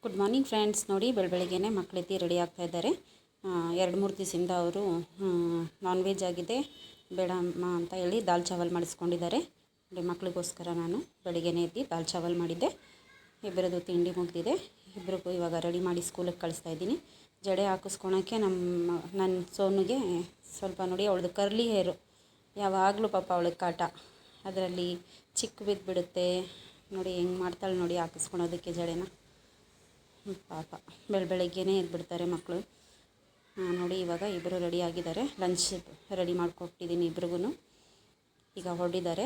Good morning friends. ನೋಡಿ ಬೆಳಗ್ಗೆನೆ ಮಕ್ಕಳೆತ್ತಿ ready ಆಗ್ತಾ ಇದ್ದಾರೆ. 2-3 ದಿವಸದಿಂದ ಅವರು ನಾನ್ ವೆಜ್ ಆಗಿದೆ ಬೇಡ ಅಮ್ಮ ಅಂತ ಹೇಳಿ ದಾಲ್ ಚಾವಲ್ ಮಾಡಿಸ್ಕೊಂಡಿದ್ದಾರೆ. ನೋಡಿ ಮಕ್ಕಳಿಗೋಸ್ಕರ ನಾನು ಬೆಳಗ್ಗೆನೇ ಎದ್ದು ದಾಲ್ ಚಾವಲ್ ಮಾಡಿದ್ದೆ. ಇಬ್ಬರದು ತಿಂಡಿ ಮುಗಿದಿದೆ. ಇಬ್ಬರಿಗೂ ಇವಾಗ ರೆಡಿ ಮಾಡಿ ಸ್ಕೂಲಿಗೆ ಕಳಿಸ್ತಾ ಇದ್ದೀನಿ. ಜಡೆ ಹಾಕಿಸ್ಕೊಳಕ್ಕೆ ನನ್ನ ಸೋನುಗೆ ಸ್ವಲ್ಪ ನೋಡಿ ಅವಳದು ಕರ್ಲಿ ಹೇರು ಯಾವಾಗಲೂ ಪಾಪ ಅವಳಿಗೆ ಕಾಟ. ಅದರಲ್ಲಿ ಚಿಕ್ಕ ಬಿದ್ದುಬಿಡುತ್ತೆ. ನೋಡಿ ಹೆಂಗೆ ಮಾಡ್ತಾಳೆ ನೋಡಿ ಹಾಕಿಸ್ಕೊಳೋದಕ್ಕೆ ಜಡೆನ. ಪಾಪ ಬೆಳಗ್ಗೆನೇ ಎದ್ಬಿಡ್ತಾರೆ ಮಕ್ಕಳು. ನೋಡಿ ಇವಾಗ ಇಬ್ಬರು ರೆಡಿ ಆಗಿದ್ದಾರೆ. ಲಂಚ್ ರೆಡಿ ಮಾಡಿಕೊಟ್ಟಿದ್ದೀನಿ ಇಬ್ರಿಗೂ. ಈಗ ಹೊರಡಿದ್ದಾರೆ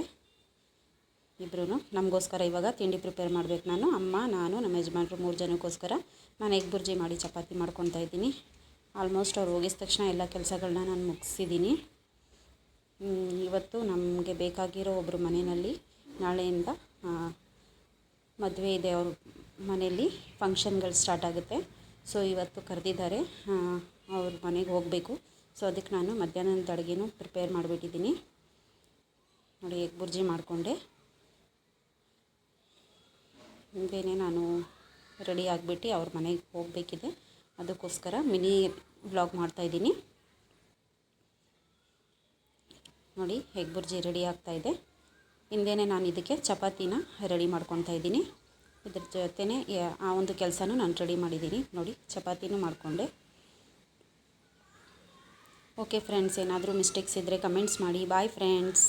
ಇಬ್ಬರೂ. ನಮಗೋಸ್ಕರ ಇವಾಗ ತಿಂಡಿ ಪ್ರಿಪೇರ್ ಮಾಡಬೇಕು. ನಾನು, ಅಮ್ಮ, ನಾನು, ನಮ್ಮ ಯಜಮಾನ್ರು 3 ಜನಕ್ಕೋಸ್ಕರ ನಾನು ಎಗ್ ಬುರ್ಜಿ ಮಾಡಿ ಚಪಾತಿ ಮಾಡ್ಕೊತಾ ಇದ್ದೀನಿ. ಆಲ್ಮೋಸ್ಟ್ ಅವ್ರು ಹೋಗಿದ ತಕ್ಷಣ ಎಲ್ಲ ಕೆಲಸಗಳನ್ನ ನಾನು ಮುಗಿಸಿದ್ದೀನಿ. ಇವತ್ತು ನಮಗೆ ಬೇಕಾಗಿರೋ ಒಬ್ಬರು ಮನೆಯಲ್ಲಿ ನಾಳೆಯಿಂದ ಮದುವೆ ಇದೆ. ಅವ್ರ ಮನೆಯಲ್ಲಿ ಫಂಕ್ಷನ್ಗಳು ಸ್ಟಾರ್ಟ್ ಆಗುತ್ತೆ. ಸೊ ಇವತ್ತು ಕರೆದಿದ್ದಾರೆ, ಅವ್ರ ಮನೆಗೆ ಹೋಗಬೇಕು. ಸೊ ಅದಕ್ಕೆ ನಾನು ಮಧ್ಯಾಹ್ನದ ಅಡುಗೆನೂ ಪ್ರಿಪೇರ್ ಮಾಡಿಬಿಟ್ಟಿದ್ದೀನಿ. ನೋಡಿ ಎಗ್ ಬುರ್ಜಿ ಮಾಡಿಕೊಂಡೆ. ಮುಂದೆನೇ ನಾನು ರೆಡಿ ಆಗಿಬಿಟ್ಟು ಅವ್ರ ಮನೆಗೆ ಹೋಗಬೇಕಿದೆ. ಅದಕ್ಕೋಸ್ಕರ ಮಿನಿ ವ್ಲಾಗ್ ಮಾಡ್ತಾಯಿದ್ದೀನಿ. ನೋಡಿ ಎಗ್ ಬುರ್ಜಿ ರೆಡಿ ಆಗ್ತಾಯಿದೆ. ಹಿಂದೆನೇ ನಾನು ಇದಕ್ಕೆ ಚಪಾತಿನ ರೆಡಿ ಮಾಡ್ಕೊತಾ ಇದ್ದೀನಿ. ಇದ್ರ ಜೊತೆನೇ ಆ ಒಂದು ಕೆಲಸನೂ ನಾನು ರೆಡಿ ಮಾಡಿದ್ದೀನಿ. ನೋಡಿ ಚಪಾತಿನೂ ಮಾಡಿಕೊಂಡೆ. ಓಕೆ ಫ್ರೆಂಡ್ಸ್, ಏನಾದರೂ ಮಿಸ್ಟೇಕ್ಸ್ ಇದ್ದರೆ ಕಮೆಂಟ್ಸ್ ಮಾಡಿ. Bye friends.